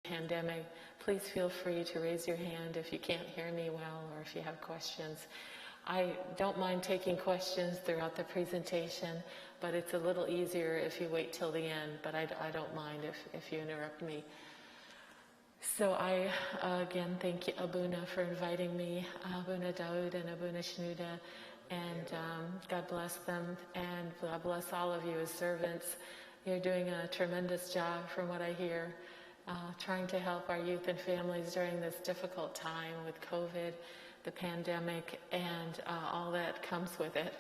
pandemic, please feel free to raise your hand if you can't hear me well or if you have questions. I don't mind taking questions throughout the presentation, but it's a little easier if you wait till the end, but I don't mind if you interrupt me. So I, again, thank you, Abuna, for inviting me, Abuna Daud and Abuna Shnuda, and God bless them, and God bless all of you as servants. You're doing a tremendous job from what I hear, trying to help our youth and families during this difficult time with COVID, the pandemic, and all that comes with it.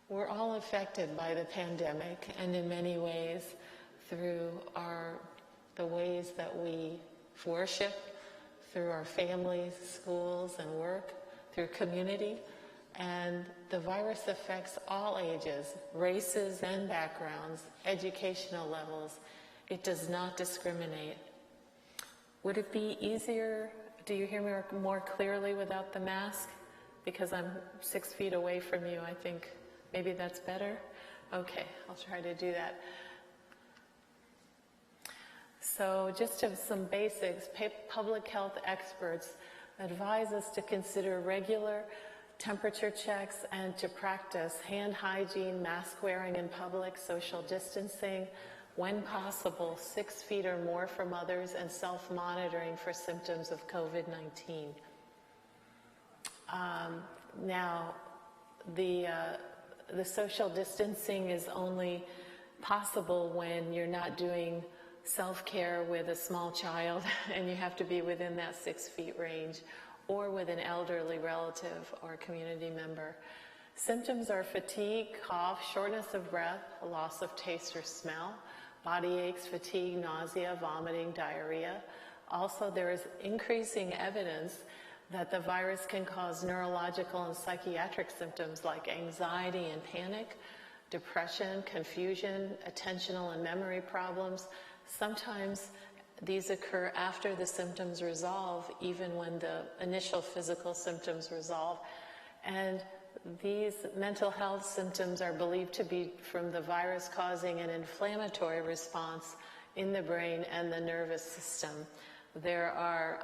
We're all affected by the pandemic, and in many ways through the ways that we worship, through our families, schools, and work, through community. And the virus affects all ages, races and backgrounds, educational levels. It does not discriminate. Would it be easier, do you hear me more clearly without the mask? Because I'm 6 feet away from you, I think maybe that's better? Okay, I'll try to do that. So just some basics, public health experts advise us to consider regular temperature checks and to practice hand hygiene, mask wearing in public, social distancing, when possible, 6 feet or more from others, and self-monitoring for symptoms of COVID-19. Now, the social distancing is only possible when you're not doing self-care with a small child and you have to be within that 6 feet range, or with an elderly relative or community member. Symptoms are fatigue, cough, shortness of breath, loss of taste or smell, body aches, fatigue, nausea, vomiting, diarrhea. Also, there is increasing evidence that the virus can cause neurological and psychiatric symptoms like anxiety and panic, depression, confusion, attentional and memory problems. Sometimes these occur after the symptoms resolve, even when the initial physical symptoms resolve. And these mental health symptoms are believed to be from the virus causing an inflammatory response in the brain and the nervous system. There are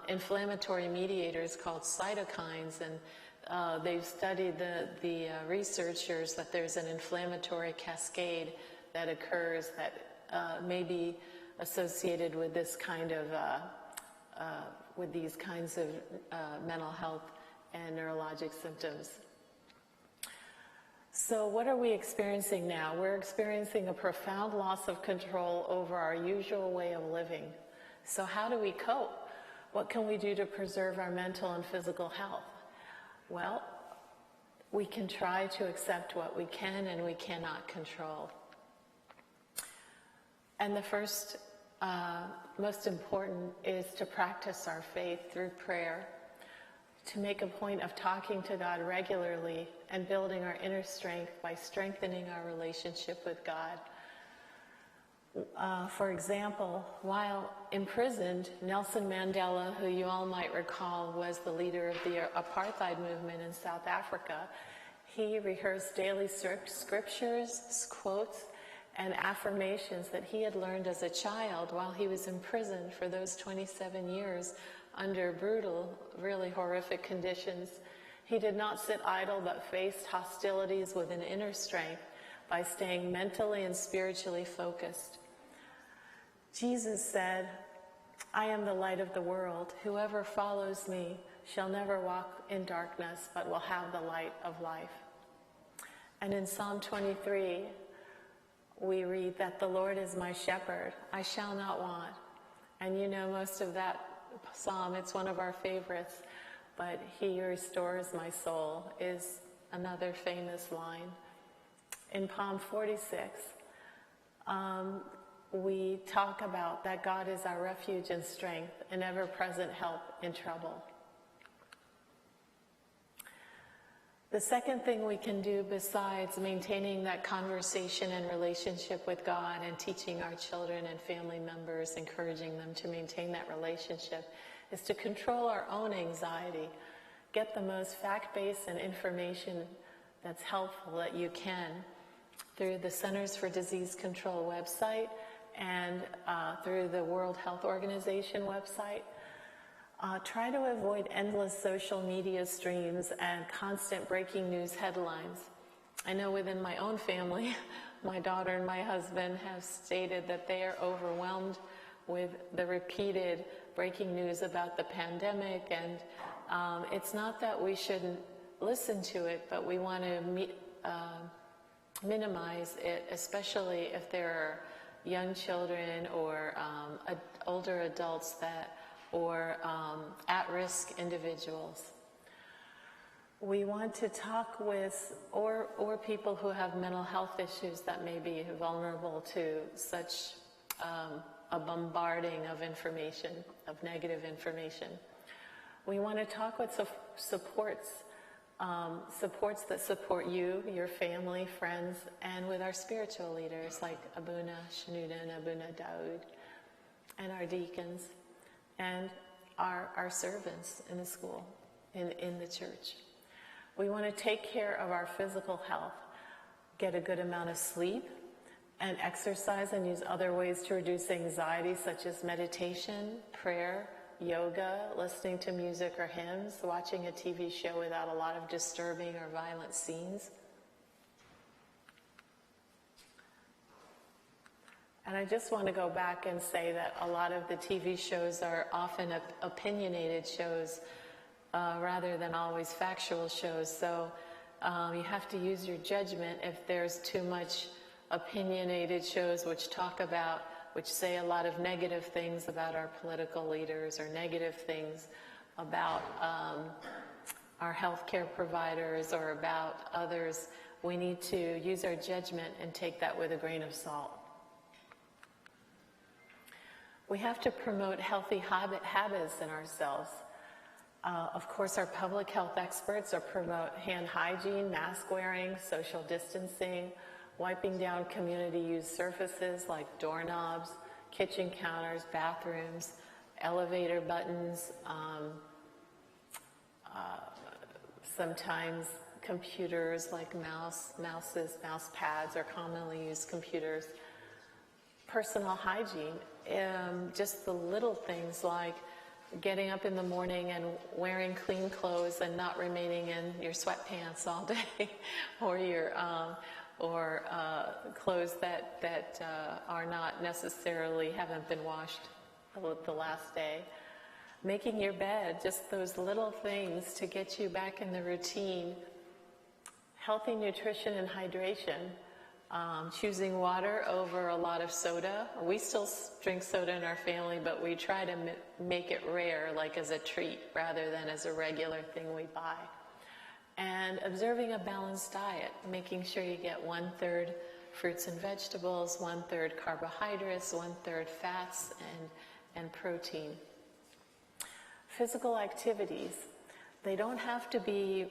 inflammatory mediators called cytokines, and they've studied the researchers that there's an inflammatory cascade that occurs that may be associated with this kind of with these kinds of mental health and neurologic symptoms. So what are we experiencing now? We're experiencing a profound loss of control over our usual way of living. So how do we cope? What can we do to preserve our mental and physical health? Well, we can try to accept what we can and we cannot control. And the first, most important is to practice our faith through prayer, to make a point of talking to God regularly and building our inner strength by strengthening our relationship with God. For example, while imprisoned, Nelson Mandela, who you all might recall was the leader of the apartheid movement in South Africa, he rehearsed daily scriptures, quotes, and affirmations that he had learned as a child while he was imprisoned for those 27 years under brutal, really horrific conditions. He did not sit idle but faced hostilities with an inner strength by staying mentally and spiritually focused. Jesus said, "I am the light of the world. Whoever follows me shall never walk in darkness, but will have the light of life." And in Psalm 23, we read that the Lord is my shepherd, I shall not want. And you know most of that psalm, it's one of our favorites, but he restores my soul is another famous line. In Psalm 46, we talk about that God is our refuge and strength, an ever-present help in trouble. The second thing we can do besides maintaining that conversation and relationship with God and teaching our children and family members, encouraging them to maintain that relationship, is to control our own anxiety. Get the most fact-based and information that's helpful that you can through the Centers for Disease Control website and through the World Health Organization website. Try to avoid endless social media streams and constant breaking news headlines. I know within my own family, my daughter and my husband have stated that they are overwhelmed with the repeated breaking news about the pandemic, and it's not that we shouldn't listen to it, but we want to minimize it, especially if there are young children or older adults or at-risk individuals. We want to talk with or people who have mental health issues that may be vulnerable to such a bombarding of information, of negative information. We want to talk with supports that support you, your family, friends, and with our spiritual leaders like Abuna Shenouda and Abuna Daoud, and our deacons, and our servants in the school, in the church. We want to take care of our physical health, get a good amount of sleep, and exercise, and use other ways to reduce anxiety, such as meditation, prayer, yoga, listening to music or hymns, watching a TV show without a lot of disturbing or violent scenes. And I just want to go back and say that a lot of the TV shows are often opinionated shows rather than always factual shows. So you have to use your judgment if there's too much opinionated shows which say a lot of negative things about our political leaders or negative things about our healthcare providers or about others. We need to use our judgment and take that with a grain of salt. We have to promote healthy habits in ourselves. Of course, our public health experts promote hand hygiene, mask wearing, social distancing, wiping down community-used surfaces like doorknobs, kitchen counters, bathrooms, elevator buttons, sometimes computers like mouse pads are commonly used computers. Personal hygiene, just the little things like getting up in the morning and wearing clean clothes and not remaining in your sweatpants all day, or your clothes that are not necessarily haven't been washed the last day. Making your bed, just those little things to get you back in the routine. Healthy nutrition and hydration. Choosing water over a lot of soda. We still drink soda in our family, but we try to make it rare, like as a treat, rather than as a regular thing we buy. And observing a balanced diet, making sure you get 1/3 fruits and vegetables, 1/3 carbohydrates, 1/3 fats, and protein. Physical activities. They don't have to be,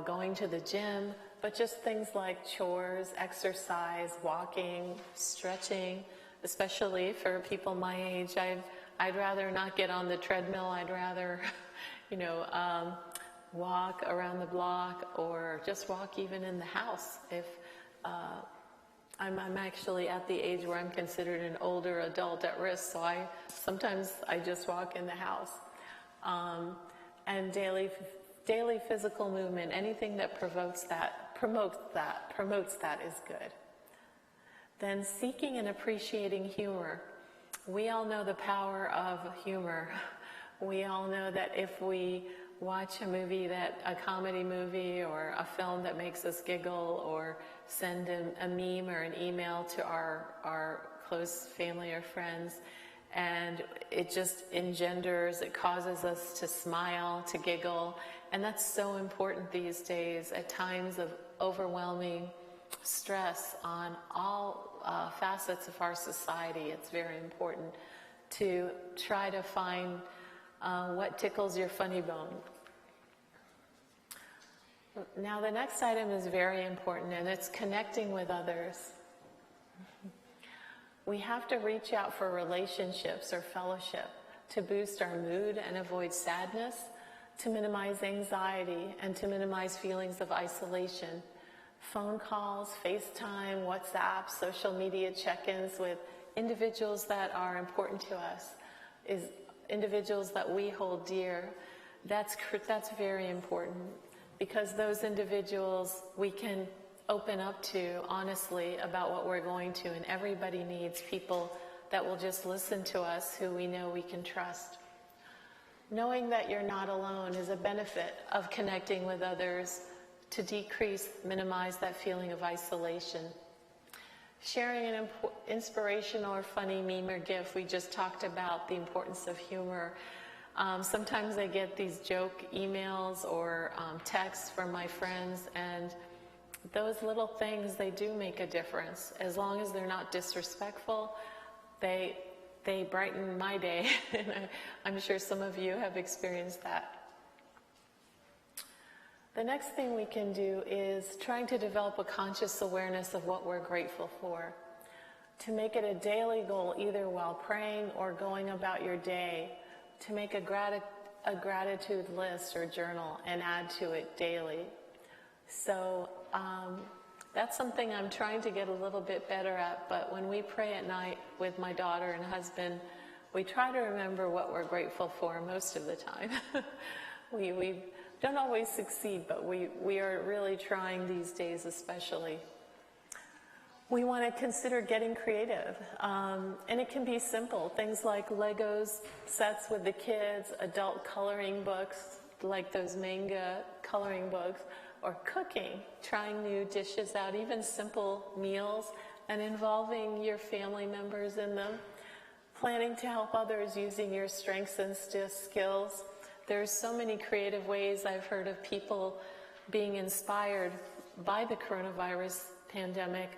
going to the gym, but just things like chores, exercise, walking, stretching, especially for people my age. I'd rather not get on the treadmill. I'd rather, walk around the block or just walk even in the house. If I'm actually at the age where I'm considered an older adult at risk, so sometimes I just walk in the house. And daily physical movement, anything that promotes that is good. Then seeking and appreciating humor. We all know the power of humor. We all know that if we watch a comedy movie or a film that makes us giggle, or send a meme or an email to our close family or friends, and it just it causes us to smile, to giggle, and that's so important these days at times of overwhelming stress on all facets of our society. It's very important to try to find what tickles your funny bone. Now the next item is very important, and it's connecting with others. We have to reach out for relationships or fellowship to boost our mood and avoid sadness, to minimize anxiety, and to minimize feelings of isolation. phone calls, FaceTime, WhatsApp, social media check-ins with individuals that are important to us, is individuals that we hold dear. That's very important, because those individuals we can open up to honestly about what we're going to, and everybody needs people that will just listen to us, who we know we can trust. Knowing that you're not alone is a benefit of connecting with others to minimize that feeling of isolation. Sharing an inspirational or funny meme or GIF, we just talked about the importance of humor. Sometimes I get these joke emails or texts from my friends, and those little things, they do make a difference. As long as they're not disrespectful, they brighten my day, and I'm sure some of you have experienced that. The next thing we can do is trying to develop a conscious awareness of what we're grateful for. To make it a daily goal, either while praying or going about your day, to make a gratitude list or journal and add to it daily. So that's something I'm trying to get a little bit better at, but when we pray at night with my daughter and husband, we try to remember what we're grateful for most of the time. We don't always succeed, but we are really trying these days especially. We want to consider getting creative, and it can be simple. Things like Legos sets with the kids, adult coloring books, like those manga coloring books, or cooking, trying new dishes out, even simple meals, and involving your family members in them. Planning to help others using your strengths and skills. There's so many creative ways I've heard of people being inspired by the coronavirus pandemic,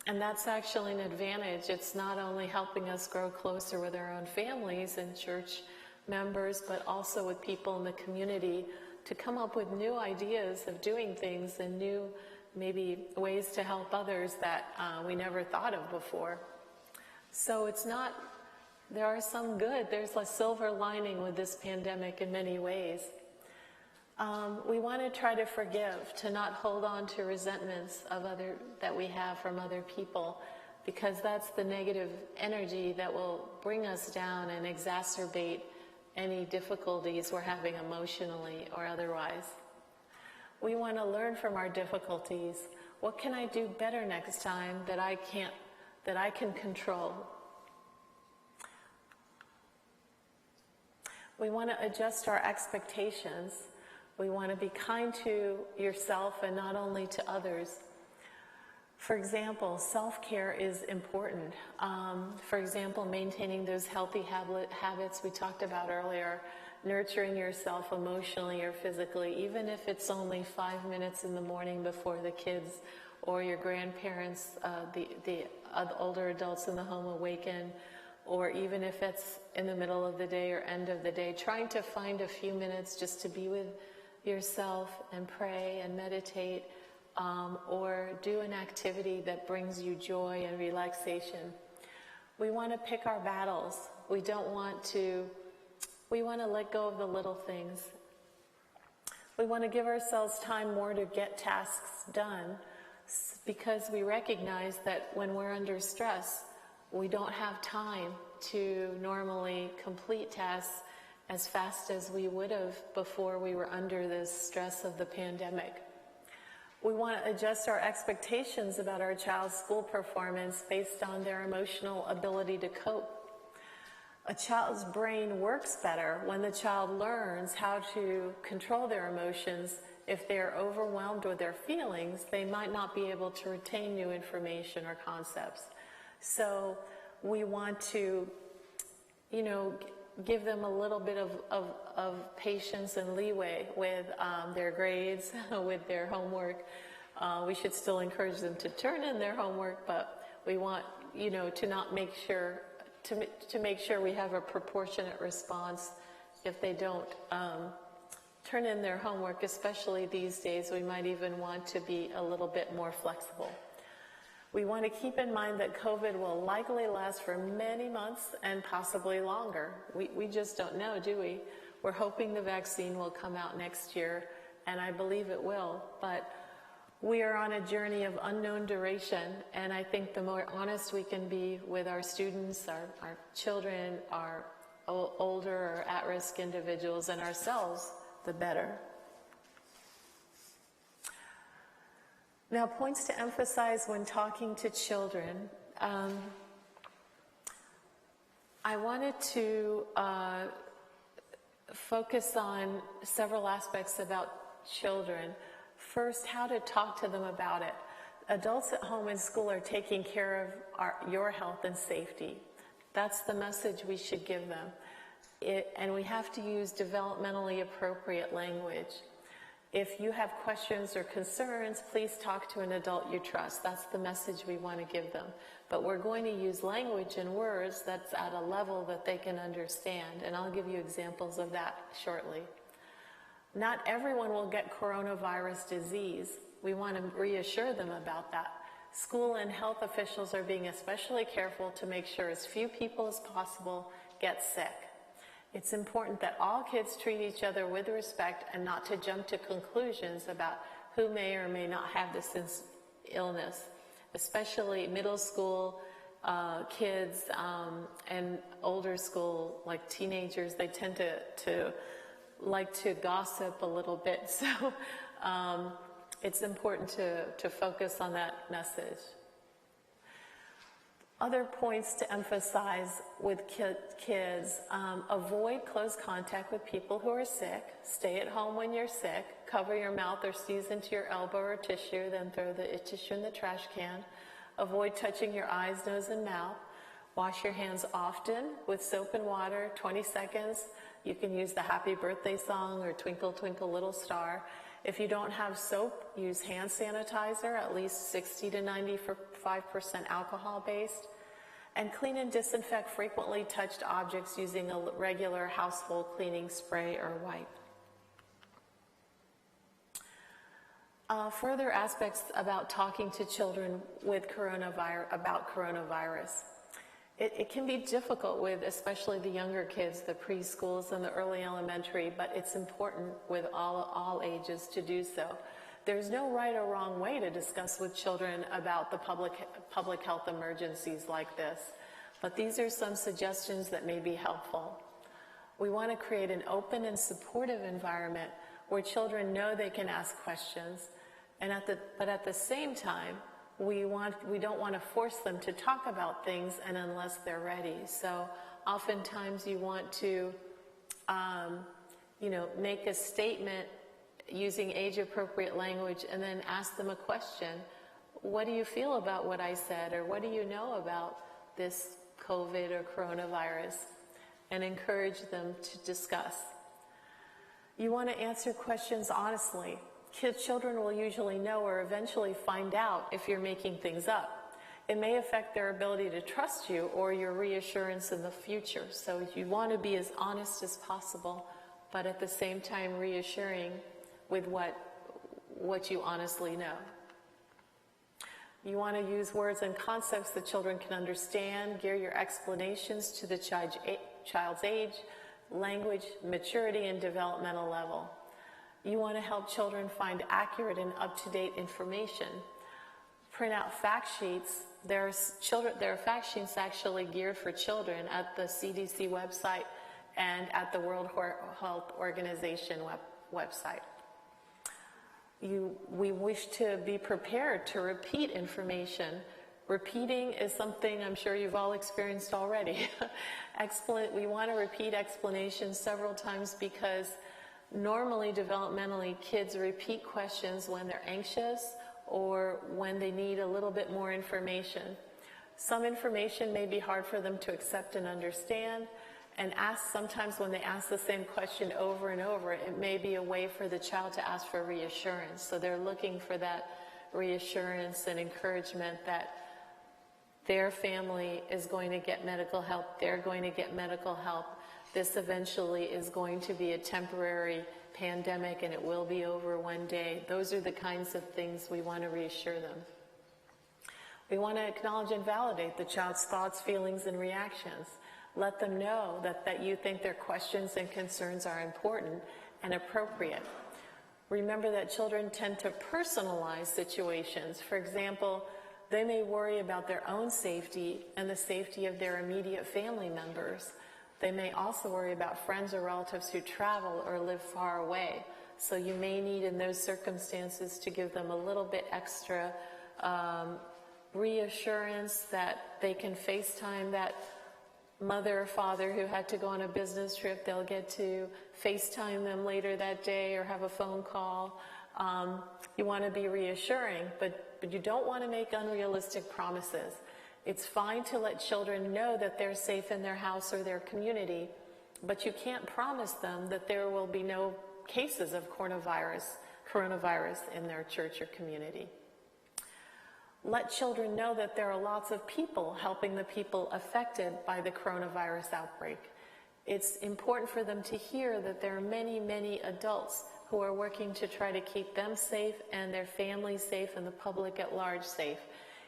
and that's actually an advantage. It's not only helping us grow closer with our own families and church members, but also with people in the community, to come up with new ideas of doing things and new maybe ways to help others that we never thought of before. So it's not, there are some good, there's a silver lining with this pandemic in many ways. We want to try to forgive, to not hold on to resentments that we have from other people, because that's the negative energy that will bring us down and exacerbate any difficulties we're having emotionally or otherwise. We want to learn from our difficulties. What can I do better next time that I can control? We want to adjust our expectations. We want to be kind to yourself and not only to others. For example, self-care is important. For example, maintaining those healthy habits we talked about earlier, nurturing yourself emotionally or physically, even if it's only 5 minutes in the morning before the kids or your grandparents, the older adults in the home awaken, or even if it's in the middle of the day or end of the day, trying to find a few minutes just to be with yourself and pray and meditate, or do an activity that brings you joy and relaxation. We want to pick our battles. We want to let go of the little things. We want to give ourselves time more to get tasks done, because we recognize that when we're under stress, we don't have time to normally complete tasks as fast as we would have before we were under the stress of the pandemic. We want to adjust our expectations about our child's school performance based on their emotional ability to cope. A child's brain works better when the child learns how to control their emotions. If they're overwhelmed with their feelings, they might not be able to retain new information or concepts. So we want to, give them a little bit of patience and leeway with their grades, with their homework. We should still encourage them to turn in their homework, but we want, to not make sure, to make sure we have a proportionate response if they don't turn in their homework. Especially these days, we might even want to be a little bit more flexible. We want to keep in mind that COVID will likely last for many months and possibly longer. We just don't know, do we? We're hoping the vaccine will come out next year, and I believe it will. But We are on a journey of unknown duration, and I think the more honest we can be with our students, our children, our older or at-risk individuals, and ourselves, the better. Now, points to emphasize when talking to children. I wanted to focus on several aspects about children. First, how to talk to them about it. Adults at home and school are taking care of your health and safety. That's the message we should give them. And we have to use developmentally appropriate language. If you have questions or concerns, please talk to an adult you trust. That's the message we want to give them. But we're going to use language and words that's at a level that they can understand. And I'll give you examples of that shortly. Not everyone will get coronavirus disease. We want to reassure them about that. School and health officials are being especially careful to make sure as few people as possible get sick. It's important that all kids treat each other with respect and not to jump to conclusions about who may or may not have this illness, especially middle school kids and older school, like teenagers. They tend to like to gossip a little bit, so it's important to focus on that message. Other points to emphasize with kids, avoid close contact with people who are sick, stay at home when you're sick, cover your mouth or sneeze into your elbow or tissue, then throw the tissue in the trash can, avoid touching your eyes, nose, and mouth, wash your hands often with soap and water, 20 seconds. You can use the happy birthday song or twinkle, twinkle, little star. If you don't have soap, use hand sanitizer, at least 60 to 95% alcohol-based. And clean and disinfect frequently touched objects using a regular household cleaning spray or wipe. Further aspects about talking to children with about coronavirus. It can be difficult with especially the younger kids, the preschools and the early elementary, but it's important with all ages to do so. There's no right or wrong way to discuss with children about the public health emergencies like this, but these are some suggestions that may be helpful. We want to create an open and supportive environment where children know they can ask questions, but at the same time, we don't want to force them to talk about things and unless they're ready. So oftentimes you want to, make a statement using age-appropriate language and then ask them a question. What do you feel about what I said? Or what do you know about this COVID or coronavirus? And encourage them to discuss. You want to answer questions honestly. Children will usually know or eventually find out if you're making things up. It may affect their ability to trust you or your reassurance in the future. So you want to be as honest as possible, but at the same time reassuring with what you honestly know. You want to use words and concepts that children can understand, gear your explanations to the child's age, language, maturity, and developmental level. You want to help children find accurate and up-to-date information. Print out fact sheets. There are fact sheets actually geared for children at the CDC website and at the World Health Organization website. We wish to be prepared to repeat information. Repeating is something I'm sure you've all experienced already. We want to repeat explanations several times because normally, developmentally, kids repeat questions when they're anxious or when they need a little bit more information. Some information may be hard for them to accept and understand, and sometimes when they ask the same question over and over, it may be a way for the child to ask for reassurance. So they're looking for that reassurance and encouragement that their family is going to get medical help, they're going to get medical help. This eventually is going to be a temporary pandemic and it will be over one day. Those are the kinds of things we want to reassure them. We want to acknowledge and validate the child's thoughts, feelings, and reactions. Let them know that you think their questions and concerns are important and appropriate. Remember that children tend to personalize situations. For example, they may worry about their own safety and the safety of their immediate family members. They may also worry about friends or relatives who travel or live far away. So you may need in those circumstances to give them a little bit extra reassurance that they can FaceTime that mother or father who had to go on a business trip. They'll get to FaceTime them later that day or have a phone call. You want to be reassuring, but you don't want to make unrealistic promises. It's fine to let children know that they're safe in their house or their community, but you can't promise them that there will be no cases of coronavirus in their church or community. Let children know that there are lots of people helping the people affected by the coronavirus outbreak. It's important for them to hear that there are many, many adults who are working to try to keep them safe and their families safe and the public at large safe.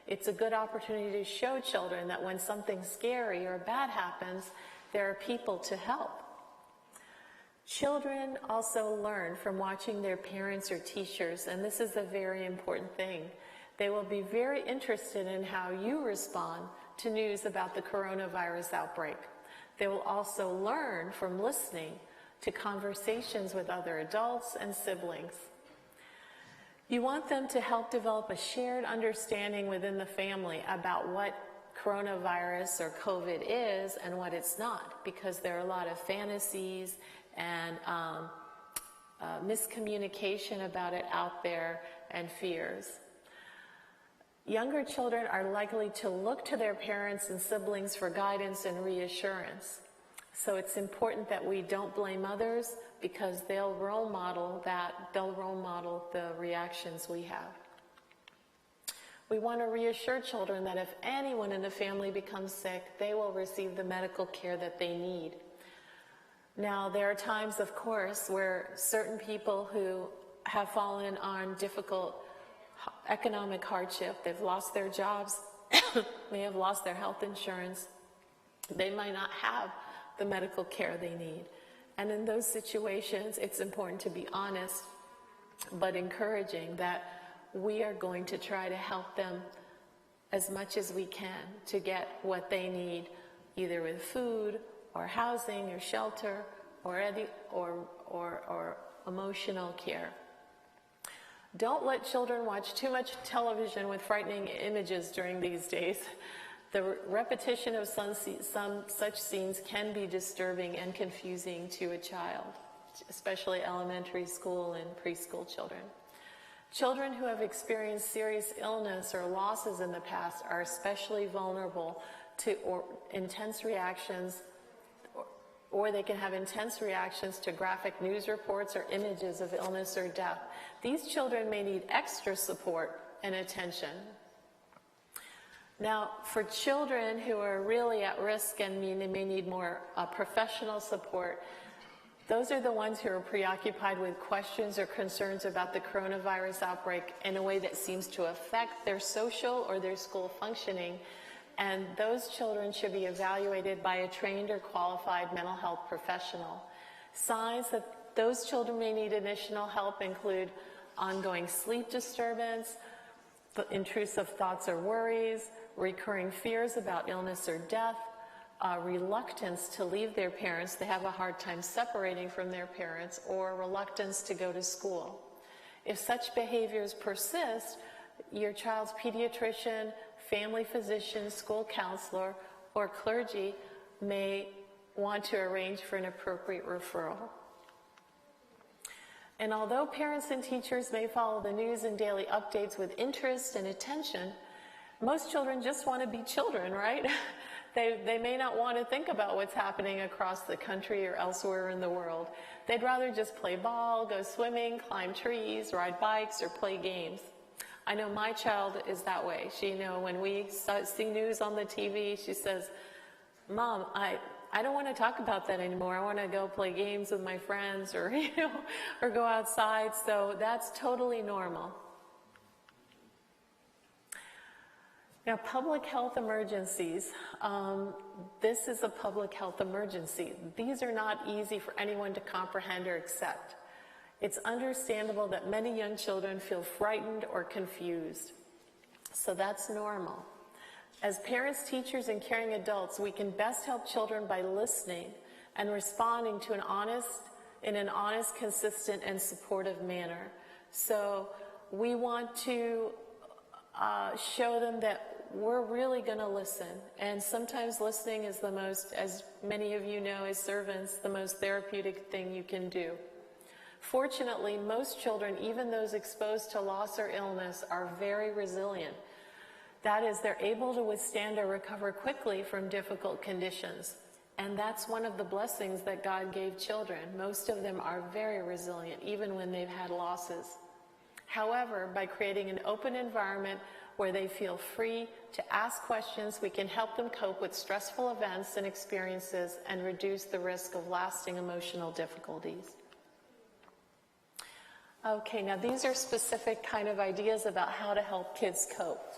It's a good opportunity to show children that when something scary or bad happens, there are people to help. Children also learn from watching their parents or teachers, and this is a very important thing. They will be very interested in how you respond to news about the coronavirus outbreak. They will also learn from listening to conversations with other adults and siblings. You want them to help develop a shared understanding within the family about what coronavirus or COVID is and what it's not, because there are a lot of fantasies and miscommunication about it out there and fears. Younger children are likely to look to their parents and siblings for guidance and reassurance. So it's important that we don't blame others, because they'll role model the reactions we have. We want to reassure children that if anyone in the family becomes sick, they will receive the medical care that they need. Now, there are times, of course, where certain people who have fallen on difficult economic hardship, they've lost their jobs, may have lost their health insurance, they might not have the medical care they need. And in those situations, it's important to be honest, but encouraging that we are going to try to help them as much as we can to get what they need, either with food or housing or shelter or emotional care. Don't let children watch too much television with frightening images during these days. The repetition of some such scenes can be disturbing and confusing to a child, especially elementary school and preschool children. Children who have experienced serious illness or losses in the past are especially vulnerable to intense reactions, or they can have intense reactions to graphic news reports or images of illness or death. These children may need extra support and attention. Now, for children who are really at risk and may need more professional support, those are the ones who are preoccupied with questions or concerns about the coronavirus outbreak in a way that seems to affect their social or their school functioning. And those children should be evaluated by a trained or qualified mental health professional. Signs that those children may need additional help include ongoing sleep disturbance, intrusive thoughts or worries, recurring fears about illness or death, reluctance to leave their parents. They have a hard time separating from their parents, or reluctance to go to school. If such behaviors persist, your child's pediatrician, family physician, school counselor, or clergy may want to arrange for an appropriate referral. And although parents and teachers may follow the news and daily updates with interest and attention, most children just want to be children, right? They may not want to think about what's happening across the country or elsewhere in the world. They'd rather just play ball, go swimming, climb trees, ride bikes, or play games. I know my child is that way. She, when we see news on the TV, she says, "Mom, I don't want to talk about that anymore. I want to go play games with my friends or, or go outside." So that's totally normal. Now, public health emergencies. This is a public health emergency. These are not easy for anyone to comprehend or accept. It's understandable that many young children feel frightened or confused. So that's normal. As parents, teachers, and caring adults, we can best help children by listening and responding to in an honest, consistent, and supportive manner. So we want to show them that we're really going to listen. And sometimes listening is the most, as many of you know as servants, the most therapeutic thing you can do. Fortunately, most children, even those exposed to loss or illness, are very resilient. That is, they're able to withstand or recover quickly from difficult conditions. And that's one of the blessings that God gave children. Most of them are very resilient, even when they've had losses. However, by creating an open environment where they feel free to ask questions, we can help them cope with stressful events and experiences and reduce the risk of lasting emotional difficulties. Okay, now these are specific kind of ideas about how to help kids cope.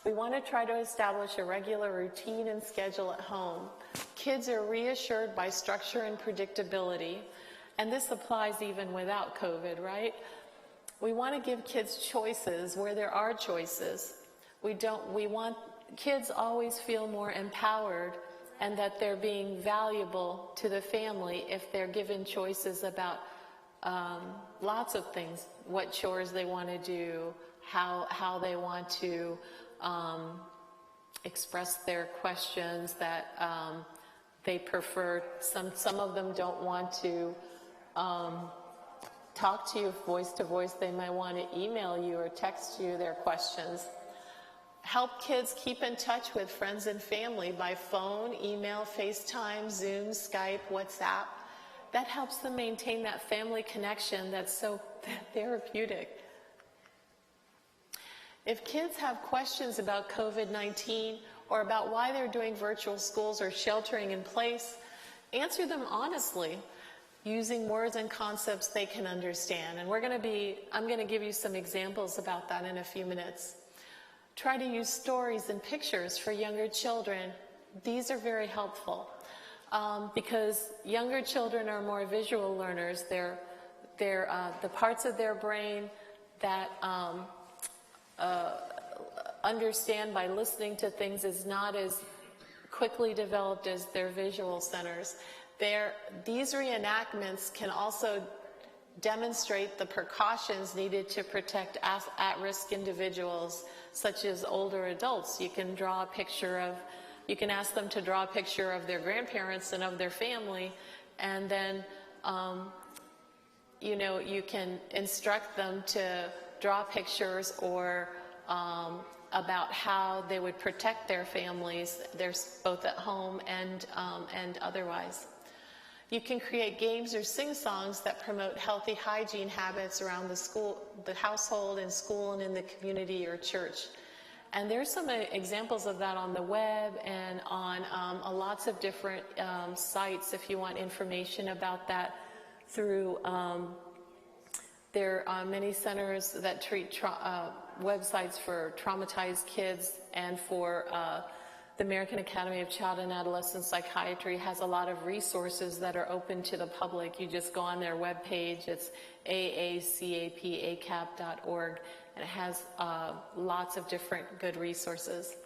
We want to try to establish a regular routine and schedule at home. Kids are reassured by structure and predictability, and this applies even without COVID, right? We want to give kids choices where there are choices. We want kids always feel more empowered and that they're being valuable to the family if they're given choices about lots of things, what chores they want to do, how they want to express their questions that they prefer. Some of them don't want to talk to you voice to voice. They might want to email you or text you their questions. Help kids keep in touch with friends and family by phone, email, FaceTime, Zoom, Skype, WhatsApp. That helps them maintain that family connection that's so therapeutic. If kids have questions about COVID-19 or about why they're doing virtual schools or sheltering in place, answer them honestly, using words and concepts they can understand. And I'm going to give you some examples about that in a few minutes. Try to use stories and pictures for younger children. These are very helpful because younger children are more visual learners. They're the parts of their brain that understand by listening to things is not as quickly developed as their visual centers. These reenactments can also demonstrate the precautions needed to protect at-risk individuals, such as older adults. You can ask them to draw a picture of their grandparents and of their family, and then, you can instruct them to draw pictures or about how they would protect their families, both at home and otherwise. You can create games or sing songs that promote healthy hygiene habits around the household, in school, and in the community or church. And there's some examples of that on the web and on lots of different sites if you want information about that through there are many centers that treat websites for traumatized kids, and for the American Academy of Child and Adolescent Psychiatry has a lot of resources that are open to the public. You just go on their webpage. It's aacapacap.org, and it has lots of different good resources.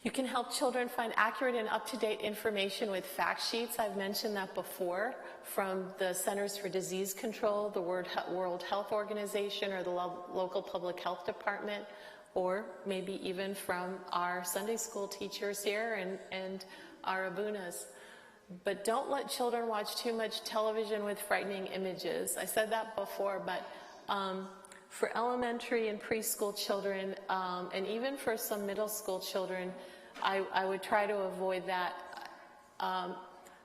You can help children find accurate and up-to-date information with fact sheets. I've mentioned that before, from the Centers for Disease Control, the World Health Organization, or the local public health department, or maybe even from our Sunday school teachers here and our abunas. But don't let children watch too much television with frightening images. I said that before, but for elementary and preschool children, and even for some middle school children, I would try to avoid that.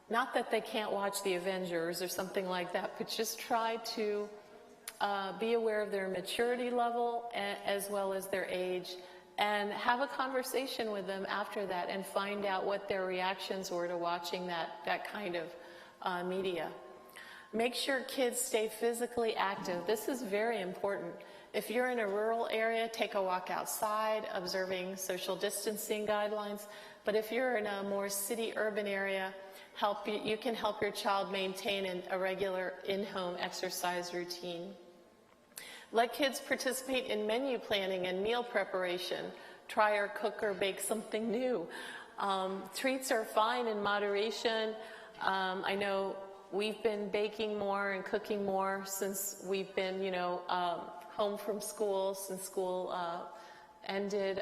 Not that they can't watch the Avengers or something like that, but just try to be aware of their maturity level as well as their age, and have a conversation with them after that and find out what their reactions were to watching that kind of media. Make sure kids stay physically active. This is very important. If you're in a rural area, take a walk outside, observing social distancing guidelines. But if you're in a more city urban area, you can help your child maintain a regular in-home exercise routine. Let kids participate in menu planning and meal preparation. Try or cook or bake something new. Treats are fine in moderation. I know we've been baking more and cooking more since we've been, home from school, since school ended.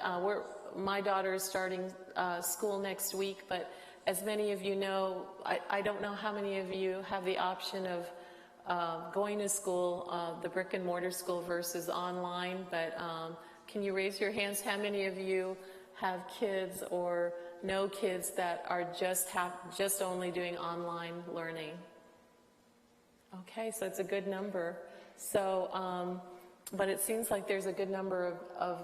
My daughter is starting school next week, but as many of you know, I don't know how many of you have the option of going to school, the brick and mortar school versus online, but can you raise your hands? How many of you have kids or know kids that are just only doing online learning? Okay, so it's a good number. So, but it seems like there's a good number of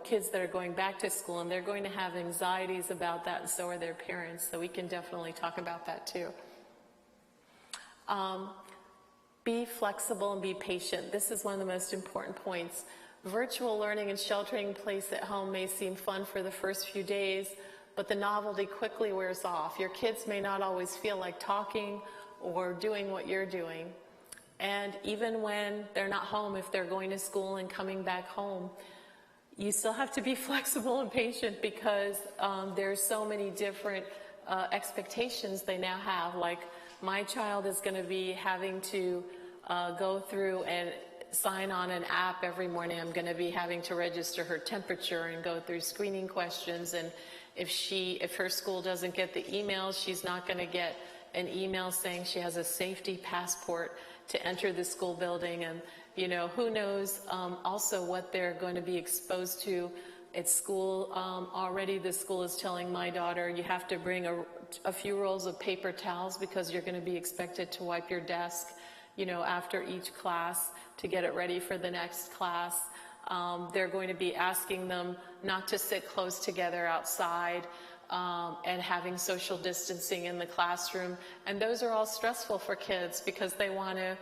kids that are going back to school, and they're going to have anxieties about that, and so are their parents. So we can definitely talk about that too. Be flexible and be patient. This is one of the most important points. Virtual learning and sheltering in place at home may seem fun for the first few days, but the novelty quickly wears off. Your kids may not always feel like talking or doing what you're doing. And even when they're not home, if they're going to school and coming back home, you still have to be flexible and patient because there's so many different expectations they now have. Like my child is going to be having to go through and sign on an app every morning. I'm going to be having to register her temperature and go through screening questions. And if her school doesn't get the email, she's not going to get an email saying she has a safety passport to enter the school building. And who knows also what they're going to be exposed to at school. Already the school is telling my daughter, you have to bring a few rolls of paper towels because you're going to be expected to wipe your desk after each class to get it ready for the next class. They're going to be asking them not to sit close together outside and having social distancing in the classroom. And those are all stressful for kids because they want to,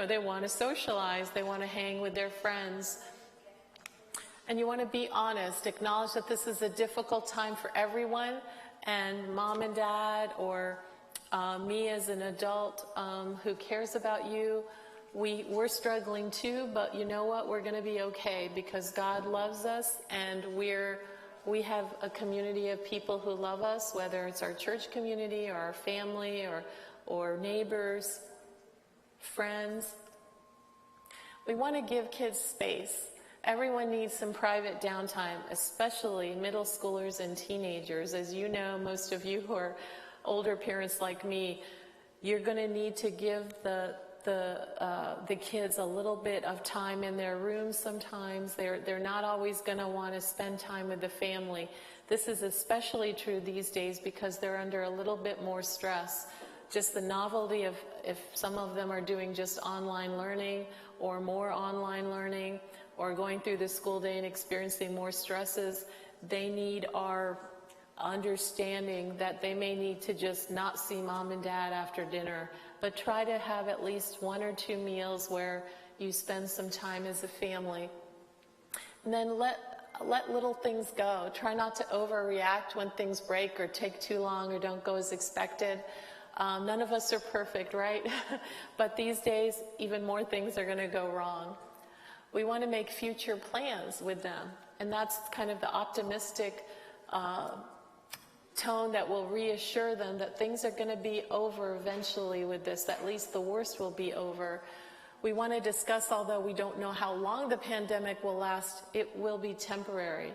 they want to socialize, they want to hang with their friends. And you want to be honest, acknowledge that this is a difficult time for everyone, and mom and dad or me as an adult who cares about you, we're struggling too, but you know what? We're going to be okay because God loves us, and we have a community of people who love us, whether it's our church community or our family or neighbors, friends. We want to give kids space. Everyone needs some private downtime, especially middle schoolers and teenagers. As you know, most of you who are older parents like me, you're going to need to give the kids a little bit of time in their rooms sometimes. They're not always going to want to spend time with the family. This is especially true these days because they're under a little bit more stress. Just the novelty of if some of them are doing just online learning or more online learning or going through the school day and experiencing more stresses, they need our understanding that they may need to just not see mom and dad after dinner, but try to have at least 1 or 2 meals where you spend some time as a family. And then let little things go. Try not to overreact when things break or take too long or don't go as expected. None of us are perfect, right? But these days, even more things are going to go wrong. We want to make future plans with them, and that's kind of the optimistic tone that will reassure them that things are going to be over eventually with this, at least the worst will be over. We want to discuss, although we don't know how long the pandemic will last, it will be temporary.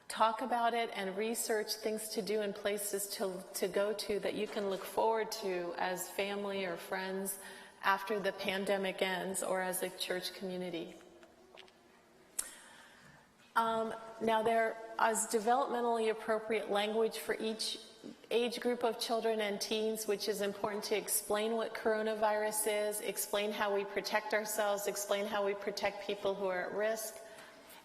Talk about it and research things to do and places to go to that you can look forward to as family or friends after the pandemic ends or as a church community. Now there is developmentally appropriate language for each age group of children and teens, which is important to explain what coronavirus is, explain how we protect ourselves, explain how we protect people who are at risk.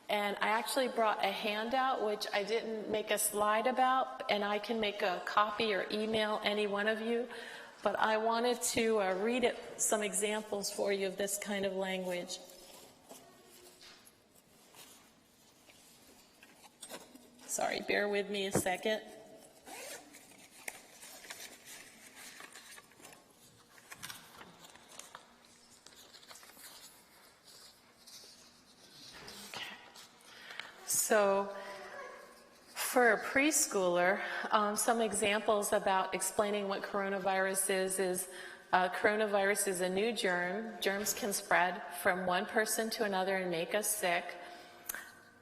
And I actually brought a handout, which I didn't make a slide about, and I can make a copy or email any one of you. But I wanted to read some examples for you of this kind of language. Sorry, bear with me a second. So for a preschooler, some examples about explaining what coronavirus is coronavirus is a new germ. Germs can spread from one person to another and make us sick.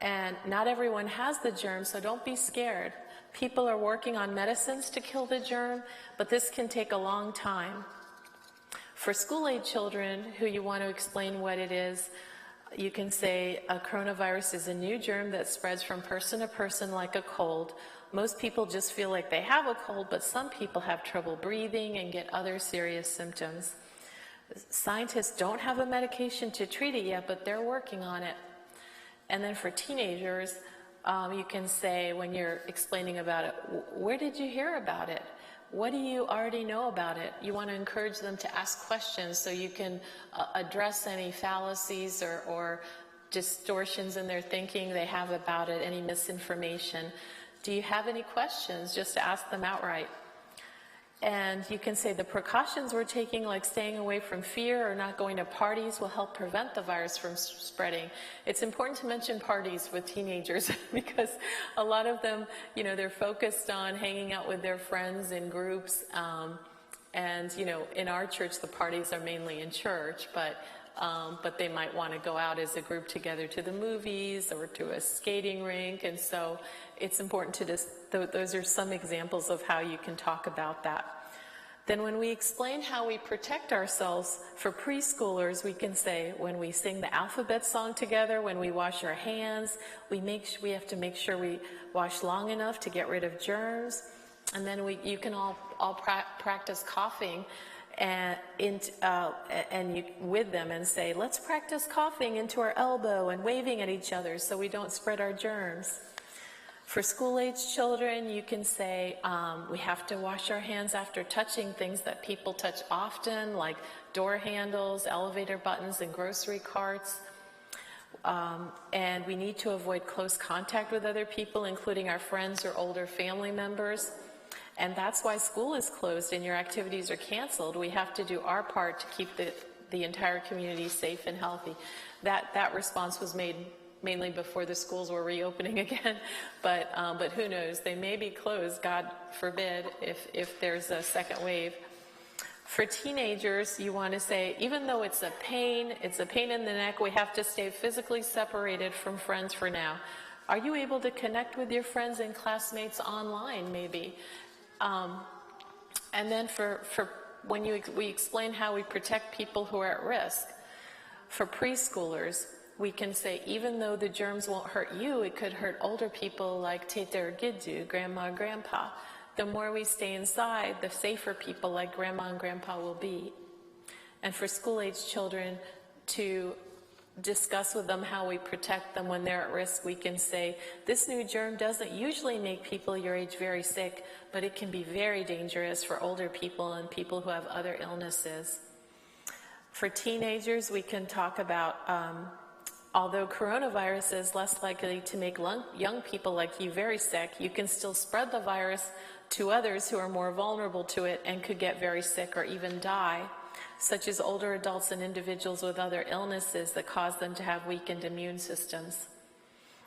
And not everyone has the germ, so don't be scared. People are working on medicines to kill the germ, but this can take a long time. For school-age children who you want to explain what it is, you can say a coronavirus is a new germ that spreads from person to person like a cold. Most people just feel like they have a cold, but some people have trouble breathing and get other serious symptoms. Scientists don't have a medication to treat it yet, but they're working on it. And then for teenagers, you can say when you're explaining about it, where did you hear about it? What do you already know about it? You want to encourage them to ask questions so you can address any fallacies or distortions in their thinking they have about it, any misinformation. Do you have any questions? Just ask them outright. And you can say the precautions we're taking, like staying away from fear or not going to parties, will help prevent the virus from spreading. It's important to mention parties with teenagers because a lot of them, you know, they're focused on hanging out with their friends in groups. And, you know, in our church, the parties are mainly in church, but they might want to go out as a group together to the movies or to a skating rink. And so it's important to just, those are some examples of how you can talk about that. Then when we explain how we protect ourselves for preschoolers, we can say when we sing the alphabet song together, when we wash our hands, we have to make sure we wash long enough to get rid of germs. And then you can all practice coughing with them and say, let's practice coughing into our elbow and waving at each other so we don't spread our germs. For school-age children, you can say we have to wash our hands after touching things that people touch often, like door handles, elevator buttons, and grocery carts. And we need to avoid close contact with other people, including our friends or older family members. And that's why school is closed and your activities are canceled. We have to do our part to keep the entire community safe and healthy. That response was made mainly before the schools were reopening again, but who knows? They may be closed, God forbid, if there's a second wave. For teenagers, you want to say, even though it's a pain in the neck, we have to stay physically separated from friends for now. Are you able to connect with your friends and classmates online, maybe? And then for when we explain how we protect people who are at risk, for preschoolers, we can say, even though the germs won't hurt you, it could hurt older people like Tete or Gidju, grandma or grandpa. The more we stay inside, the safer people like grandma and grandpa will be. And for school-age children, to discuss with them how we protect them when they're at risk, we can say, this new germ doesn't usually make people your age very sick, but it can be very dangerous for older people and people who have other illnesses. For teenagers, we can talk about although coronavirus is less likely to make young people like you very sick, you can still spread the virus to others who are more vulnerable to it and could get very sick or even die, such as older adults and individuals with other illnesses that cause them to have weakened immune systems.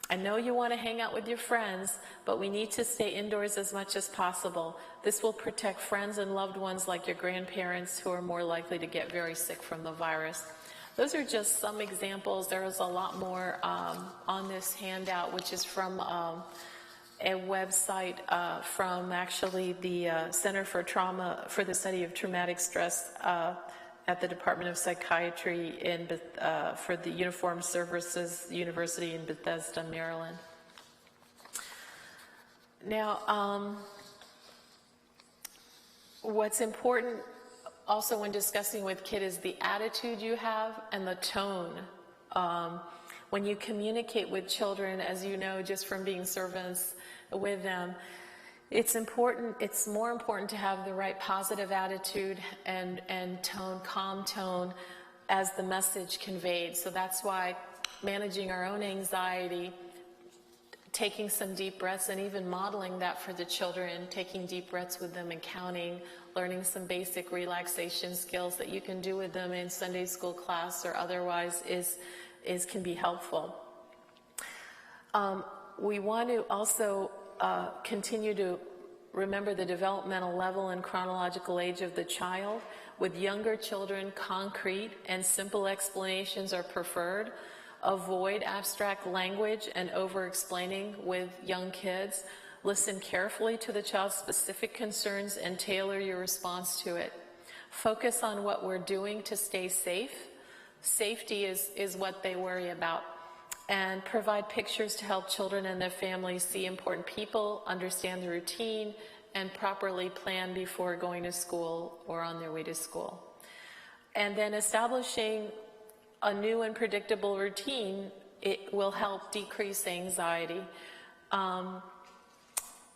I know you want to hang out with your friends, but we need to stay indoors as much as possible. This will protect friends and loved ones like your grandparents who are more likely to get very sick from the virus. Those are just some examples. There is a lot more on this handout, which is from a website from actually the Center for the Study of Traumatic Stress at the Department of Psychiatry for the Uniformed Services University in Bethesda, Maryland. Now, what's important also when discussing with kids is the attitude you have and the tone. When you communicate with children, as you know, just from being servants with them, it's more important to have the right positive attitude and tone, calm tone, as the message conveyed. So that's why managing our own anxiety, taking some deep breaths, and even modeling that for the children, taking deep breaths with them and counting, learning some basic relaxation skills that you can do with them in Sunday school class or otherwise can be helpful. We want to also continue to remember the developmental level and chronological age of the child. With younger children, concrete and simple explanations are preferred. Avoid abstract language and over-explaining with young kids. Listen carefully to the child's specific concerns and tailor your response to it. Focus on what we're doing to stay safe. Safety is what they worry about. And provide pictures to help children and their families see important people, understand the routine, and properly plan before going to school or on their way to school. And then establishing a new and predictable routine, it will help decrease anxiety.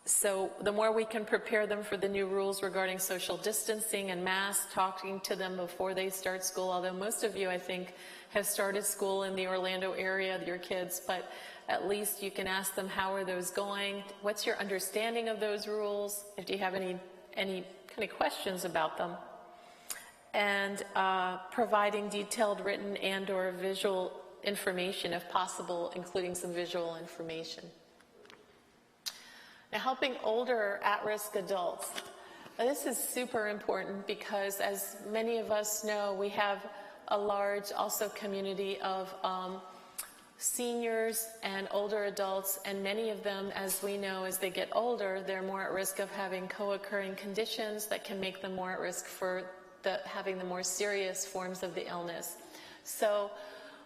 So the more we can prepare them for the new rules regarding social distancing and masks, talking to them before they start school, although most of you, I think, have started school in the Orlando area, your kids, but at least you can ask them, how are those going? What's your understanding of those rules? If you have any kind of questions about them. And providing detailed written and or visual information, if possible, including some visual information. Now, helping older at-risk adults. Now, this is super important because, as many of us know, we have a large also community of seniors and older adults, and many of them, as we know, as they get older, they're more at risk of having co-occurring conditions that can make them more at risk for having the more serious forms of the illness. So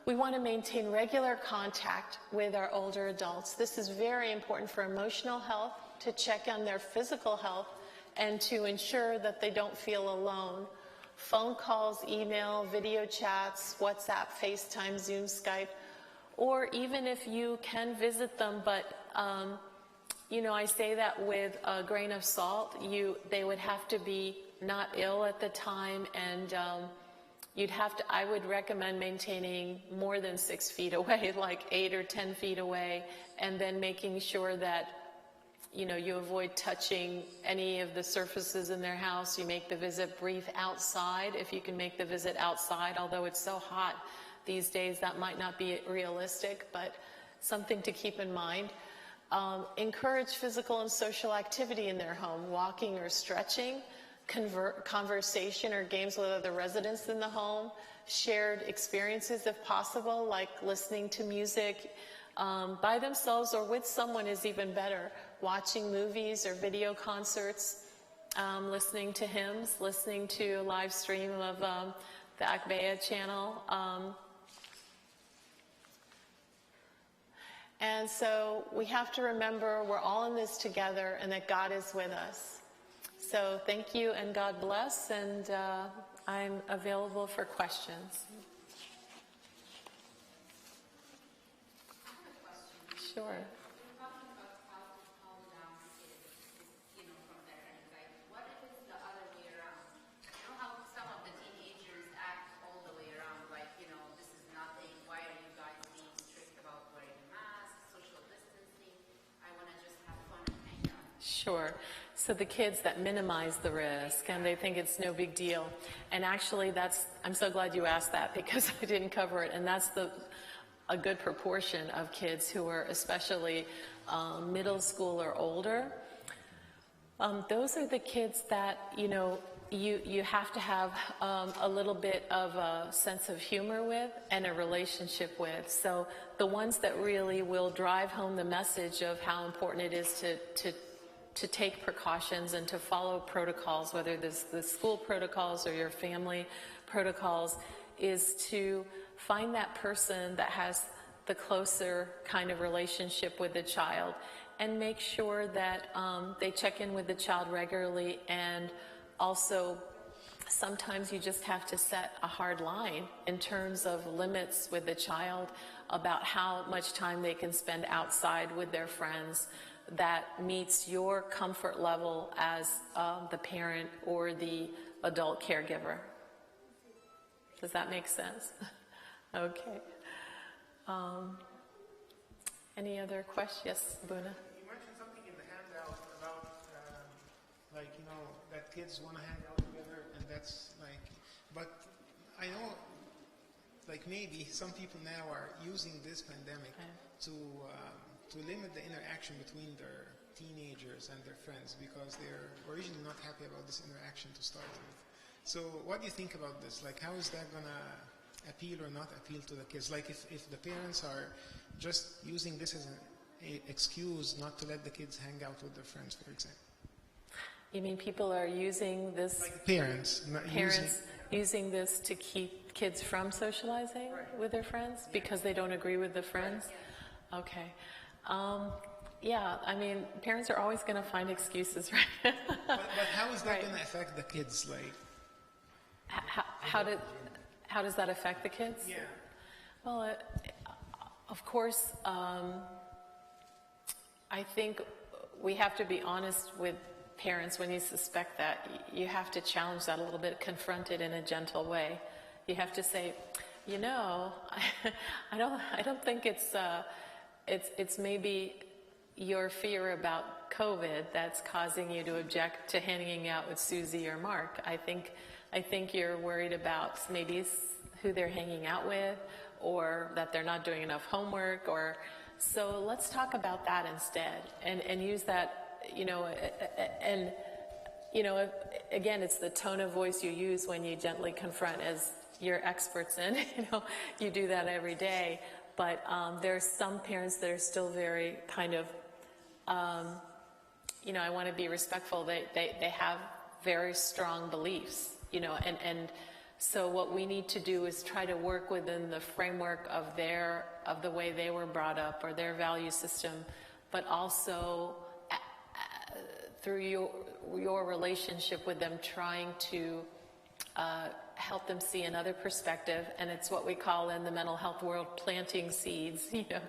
we want to maintain regular contact with our older adults. This is very important for emotional health, to check on their physical health, and to ensure that they don't feel alone. Phone calls, email, video chats, WhatsApp, FaceTime, Zoom, Skype, or even if you can visit them, but you know, I say that with a grain of salt. They would have to be not ill at the time, and I would recommend maintaining more than 6 feet away, like 8 or 10 feet away, and then making sure that, you know, you avoid touching any of the surfaces in their house. You make the visit brief outside, if you can make the visit outside, although it's so hot these days that might not be realistic, but something to keep in mind. Encourage physical and social activity in their home, walking or stretching, conversation or games with other residents in the home, shared experiences if possible, like listening to music by themselves or with someone is even better, watching movies or video concerts, listening to hymns, listening to a live stream of the Akbea channel. And so we have to remember we're all in this together and that God is with us. So thank you and God bless, and I'm available for questions. Sure. You're talking about how to calm down kids, you know, from their anxiety. What if it's the other way around? You know how some of the teenagers act all the way around, like, you know, this is nothing. Why are you guys being strict about wearing masks, social distancing? I want to just have fun and hang out. Sure. So the kids that minimize the risk and they think it's no big deal. And actually I'm so glad you asked that because I didn't cover it. And that's a good proportion of kids who are especially middle school or older. Those are the kids that, you know, you have to have a little bit of a sense of humor with and a relationship with. So the ones that really will drive home the message of how important it is to take precautions and to follow protocols, whether this the school protocols or your family protocols, is to find that person that has the closer kind of relationship with the child and make sure that they check in with the child regularly. And also sometimes you just have to set a hard line in terms of limits with the child about how much time they can spend outside with their friends that meets your comfort level as the parent or the adult caregiver. Does that make sense? Okay. Any other questions? Yes, Buna? You mentioned something in the handout about, like, you know, that kids want to hang out together, and that's like, but I know, like, maybe some people now are using this pandemic to to limit the interaction between their teenagers and their friends because they're originally not happy about this interaction to start with. So what do you think about this? Like, how is that gonna appeal or not appeal to the kids? Like, if the parents are just using this as an excuse not to let the kids hang out with their friends, for example. You mean people are using this, Like parents, not using this to keep kids from socializing with their friends because they don't agree with the friends? Okay. Yeah, I mean, parents are always going to find excuses, right? but how is that Right. going to affect the kids? Like, How does that affect the kids? yeah. Well, of course, I think we have to be honest with parents when you suspect that. You have to challenge that a little bit, confront it in a gentle way. You have to say, you know, I don't think it's maybe your fear about COVID that's causing you to object to hanging out with Susie or Mark. I think you're worried about maybe who they're hanging out with, or that they're not doing enough homework, or so let's talk about that instead, and use that, you know, and you know, again, it's the tone of voice you use when you gently confront, as you're experts in. You know, you do that every day, but there's some parents that are still very kind of, you know, I want to be respectful. They have very strong beliefs, you know, and so what we need to do is try to work within the framework of the way they were brought up or their value system, but also through your relationship with them, trying to help them see another perspective. And it's what we call in the mental health world planting seeds. You know,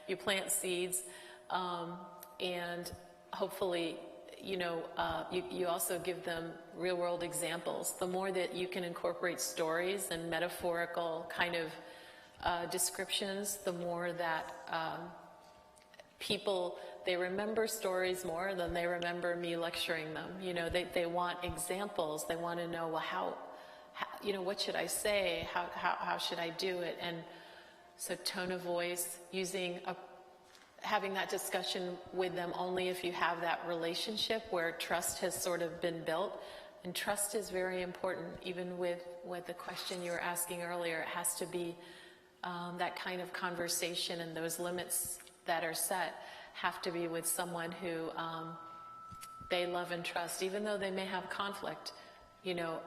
you plant seeds, and hopefully, you know, you also give them real world examples. The more that you can incorporate stories and metaphorical kind of descriptions, the more that people, they remember stories more than they remember me lecturing them. You know, they want examples. They want to know, well, how you know, what should I say? How should I do it? And so tone of voice, having that discussion with them only if you have that relationship where trust has sort of been built. And trust is very important, even with the question you were asking earlier. It has to be that kind of conversation, and those limits that are set have to be with someone who they love and trust, even though they may have conflict. You know,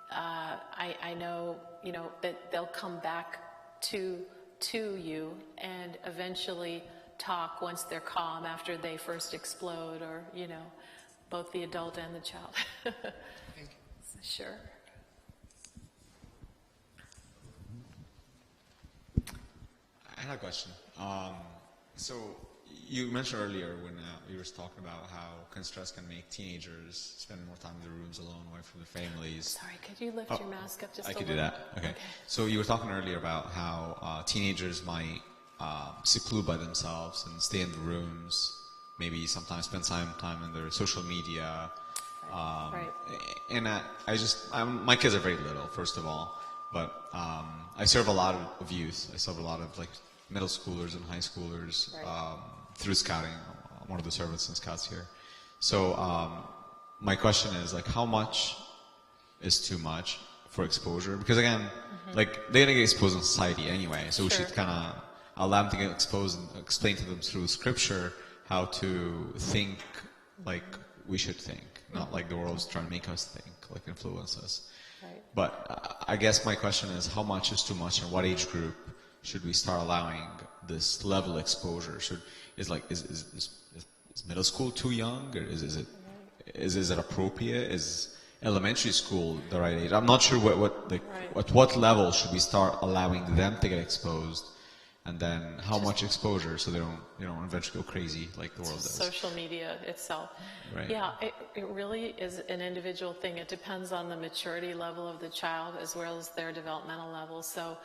I know, you know, that they'll come back to you and eventually talk once they're calm after they first explode, or, you know, both the adult and the child. Thank you. Sure. I had a question. So you mentioned earlier when we were talking about how stress can make teenagers spend more time in their rooms alone, away from their families. Sorry, could you lift your mask up just a I little? could do that. Okay. So you were talking earlier about how teenagers might seclude by themselves and stay in the rooms, maybe sometimes spend time on their social media. Right. And my kids are very little, first of all, but I serve a lot of youth. I serve a lot of like middle schoolers and high schoolers through scouting. I'm one of the servants and scouts here. So my question is, like, how much is too much for exposure? Because again, like, they're gonna get exposed in society anyway, so we should kind of allow them to get exposed and explain to them through scripture how to think like we should think, not like the world's trying to make us think, like influence us. Right. But I guess my question is, how much is too much, and what age group should we start allowing this level of exposure? Is middle school too young, or is it appropriate? Is elementary school the right age? I'm not sure at what level should we start allowing them to get exposed, and then how much exposure so they don't eventually go crazy like the world does. Social media itself. Right. Yeah, it really is an individual thing. It depends on the maturity level of the child as well as their developmental level. So,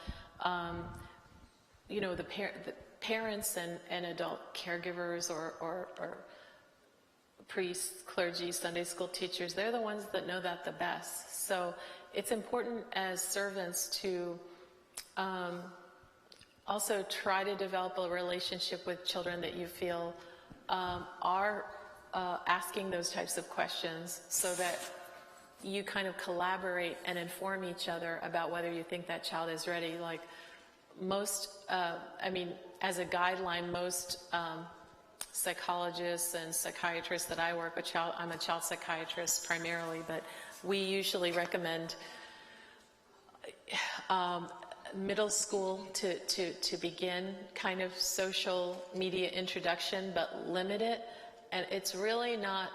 you know, the parents and adult caregivers or priests, clergy, Sunday school teachers, they're the ones that know that the best. So it's important as servants to Also, try to develop a relationship with children that you feel are asking those types of questions, so that you kind of collaborate and inform each other about whether you think that child is ready. Like most, I mean, as a guideline, most psychologists and psychiatrists that I work with, I'm a child psychiatrist primarily, but we usually recommend middle school to begin kind of social media introduction, but limit it. And it's really not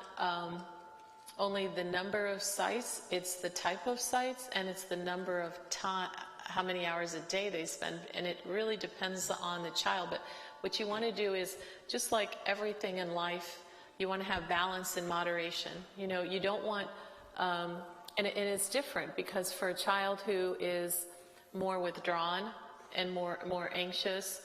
only the number of sites, it's the type of sites, and it's the number of time, how many hours a day they spend, and it really depends on the child. But what you want to do is, just like everything in life, you want to have balance and moderation. You know, you don't want, and it's different, because for a child who is more withdrawn and more anxious,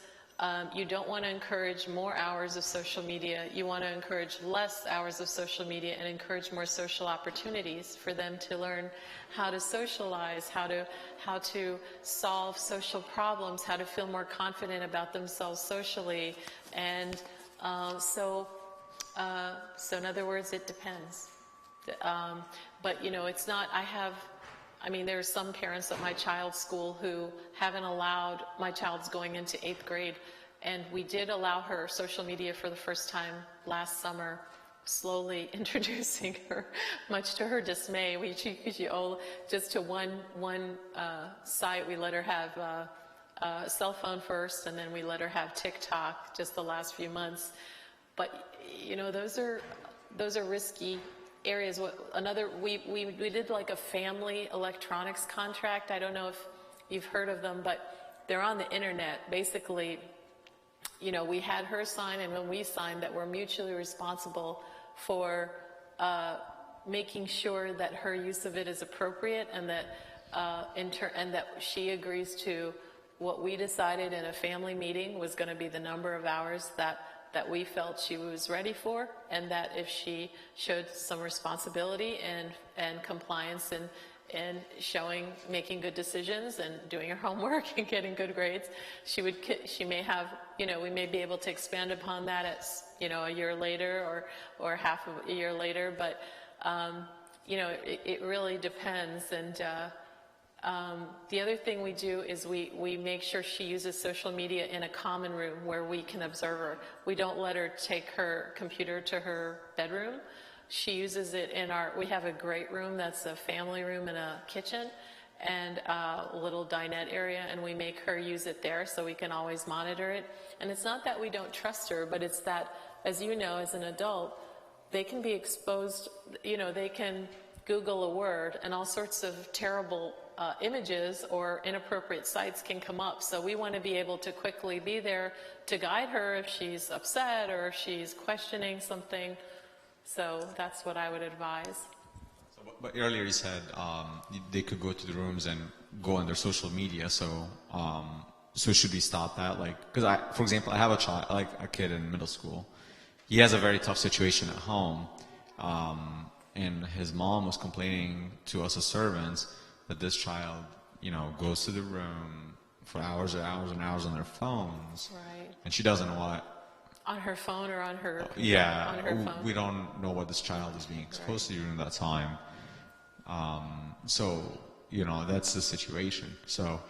you don't want to encourage more hours of social media. You want to encourage less hours of social media and encourage more social opportunities for them to learn how to socialize, how to solve social problems, how to feel more confident about themselves socially. And so in other words, it depends. But you know, it's not, I mean, there are some parents at my child's school who haven't allowed, my child's going into 8th grade, and we did allow her social media for the first time last summer, slowly introducing her, much to her dismay. Just to one site, we let her have a cell phone first, and then we let her have TikTok just the last few months. But, you know, those are risky areas. We did like a family electronics contract. I don't know if you've heard of them, but they're on the internet. Basically, you know, we had her sign, and when we signed, that we're mutually responsible for making sure that her use of it is appropriate, and that and that she agrees to what we decided in a family meeting was going to be the number of hours that we felt she was ready for, and that if she showed some responsibility and compliance and making good decisions and doing her homework and getting good grades, she may have, you know, we may be able to expand upon that at, you know, a year later or half of a year later. But you know, it really depends. And the other thing we do is we make sure she uses social media in a common room where we can observe her. We don't let her take her computer to her bedroom. She uses it in we have a great room that's a family room and a kitchen and a little dinette area, and we make her use it there so we can always monitor it. And it's not that we don't trust her, but it's that, as you know, as an adult, they can be exposed, you know, they can Google a word and all sorts of terrible images or inappropriate sites can come up. So we want to be able to quickly be there to guide her if she's upset or if she's questioning something. So that's what I would advise. But earlier you said they could go to the rooms and go on their social media. So should we stop that? Like, because for example, I have a kid in middle school. He has a very tough situation at home, and his mom was complaining to us as servants that this child, you know, goes to the room for hours and hours and hours on their phones. Right. And she doesn't know what. On her phone or on her yeah, on her phone. We don't know what this child is being exposed to during that time. So, you know, that's the situation. So,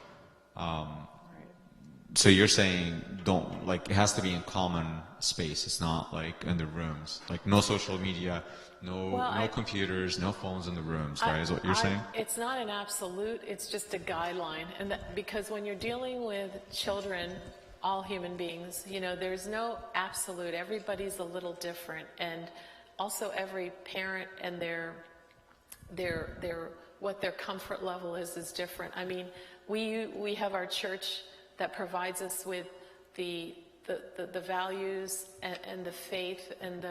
so you're saying it has to be in common space. It's not like in the rooms, like no social media, no computers, no phones in the rooms, right? Is what you're saying? It's not an absolute, it's just a guideline. And because when you're dealing with children, all human beings, you know, there's no absolute. Everybody's a little different. And also every parent and what their comfort level is different. I mean, we have our church that provides us with the values and the faith and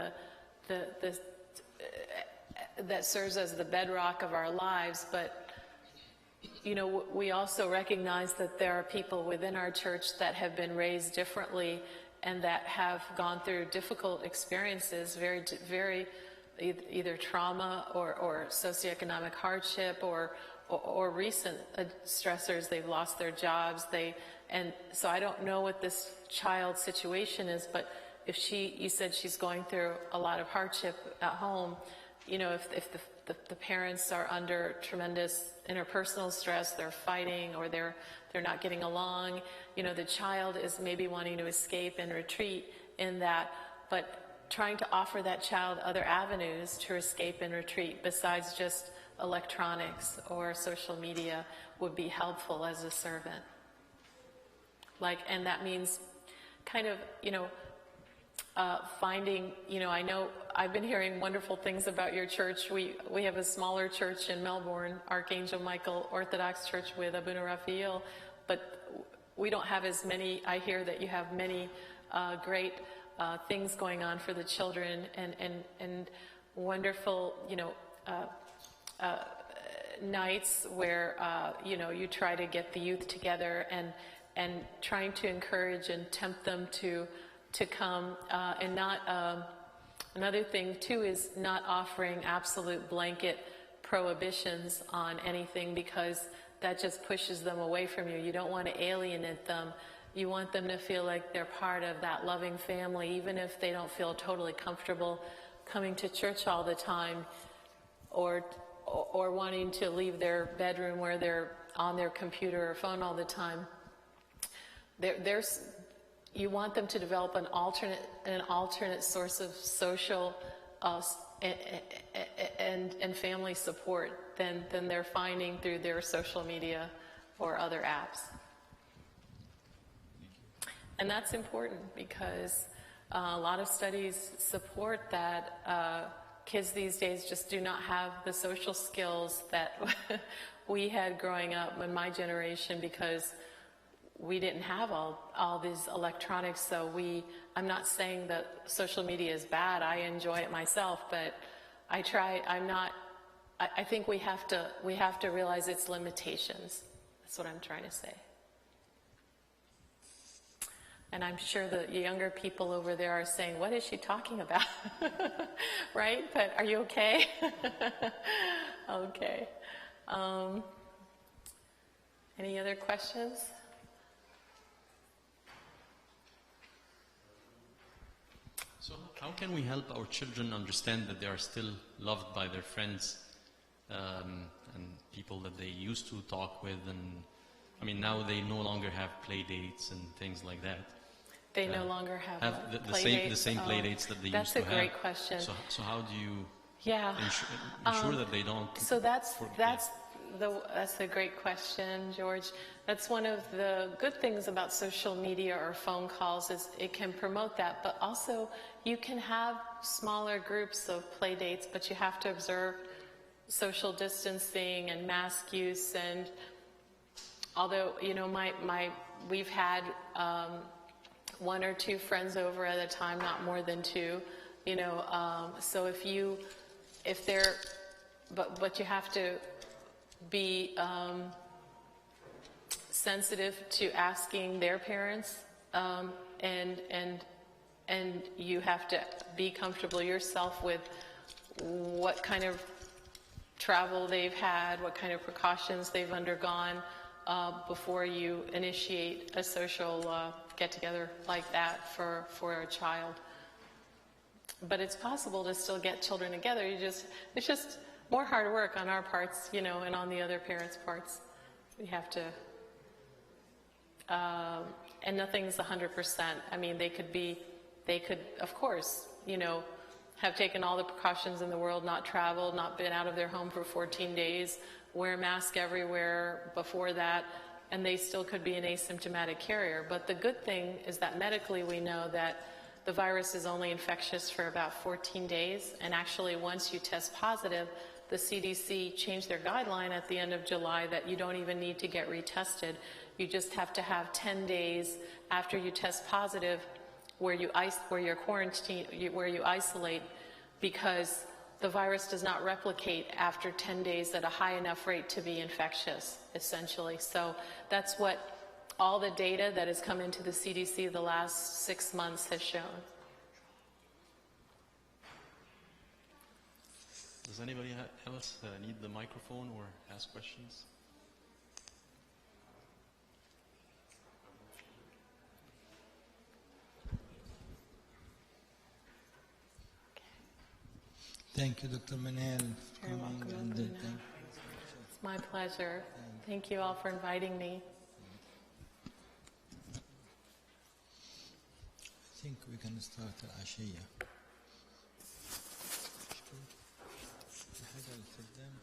that serves as the bedrock of our lives. But you know, we also recognize that there are people within our church that have been raised differently and that have gone through difficult experiences, very either trauma or socioeconomic hardship or or recent stressors. They've lost their jobs. And so I don't know what this child's situation is, but if you said she's going through a lot of hardship at home, you know, if the parents are under tremendous interpersonal stress, they're fighting, or they're not getting along, you know, the child is maybe wanting to escape and retreat in that, but trying to offer that child other avenues to escape and retreat besides just electronics or social media would be helpful as a servant. And that means kind of, you know, finding, you know, I know I've been hearing wonderful things about your church. We have a smaller church in Melbourne, Archangel Michael Orthodox Church with Abuna Raphael, but we don't have as many. I hear that you have many great things going on for the children, and wonderful, you know, nights where, you know, you try to get the youth together and trying to encourage and tempt them to come, and not, another thing too is not offering absolute blanket prohibitions on anything, because that just pushes them away from you. You don't want to alienate them. You want them to feel like they're part of that loving family, even if they don't feel totally comfortable coming to church all the time, or wanting to leave their bedroom where they're on their computer or phone all the time. You want them to develop an alternate source of social and family support than they're finding through their social media or other apps. And that's important because a lot of studies support that kids these days just do not have the social skills that we had growing up in my generation, because we didn't have all these electronics. So I'm not saying that social media is bad. I enjoy it myself, but I think we have to realize its limitations. That's what I'm trying to say. And I'm sure the younger people over there are saying, what is she talking about? Right? But are you okay? Okay. Any other questions? So how can we help our children understand that they are still loved by their friends and people that they used to talk with? And I mean, now they no longer have play dates and things like that. They no longer have the same play dates that they used to have. That's a great question. So how do you ensure that they don't? So that's a great question, George. That's one of the good things about social media or phone calls, is it can promote that, but also you can have smaller groups of play dates, but you have to observe social distancing and mask use. And although, you know, we've had one or two friends over at a time, not more than two, you know, so but you have to be sensitive to asking their parents, and you have to be comfortable yourself with what kind of travel they've had, what kind of precautions they've undergone before you initiate a social get-together like that for a child. But it's possible to still get children together. It's just more hard work on our parts, you know, and on the other parents' parts. We have to, and nothing's 100%. I mean, they could, of course, you know, have taken all the precautions in the world, not traveled, not been out of their home for 14 days, wear a mask everywhere before that, and they still could be an asymptomatic carrier. But the good thing is that medically we know that the virus is only infectious for about 14 days, and actually once you test positive, the CDC changed their guideline at the end of July that you don't even need to get retested. You just have to have 10 days after you test positive where you isolate, because the virus does not replicate after 10 days at a high enough rate to be infectious, essentially. So that's what all the data that has come into the CDC the last 6 months has shown. Does anybody else need the microphone or ask questions? Thank you, Dr. Manel, for You're coming. welcome, And, Dr. thank Manel. It's my pleasure. Thank you all for inviting me. I think we can start العشية. حاجة للخدام.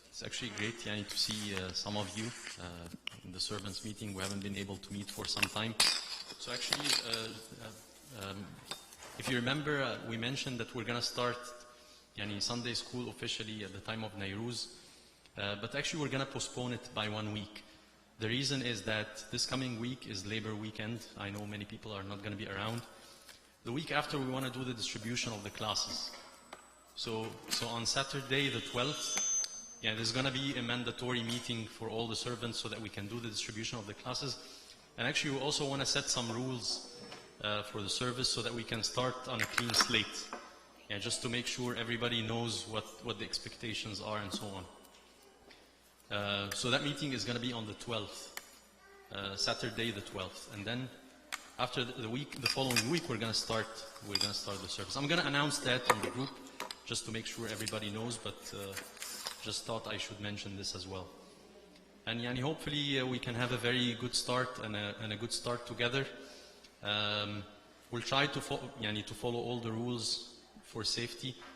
It's actually great yani, to see some of you in the servants meeting. We haven't been able to meet for some time. So actually, if you remember, we mentioned that we're going to start yani, Sunday school officially at the time of Nairuz. But actually, we're going to postpone it by 1 week. The reason is that this coming week is Labor Weekend. I know many people are not going to be around. The week after, we want to do the distribution of the classes. So on Saturday, the 12th, yeah, there's going to be a mandatory meeting for all the servants so that we can do the distribution of the classes. And actually, we also want to set some rules for the service so that we can start on a clean slate. Yeah, just to make sure everybody knows what the expectations are and so on. So that meeting is going to be on the 12th, Saturday the 12th. And then after the following week, we're going to start the service. I'm going to announce that on the group just to make sure everybody knows, but just thought I should mention this as well. And yani, hopefully we can have a very good start and a good start together. We'll try to follow all the rules for safety.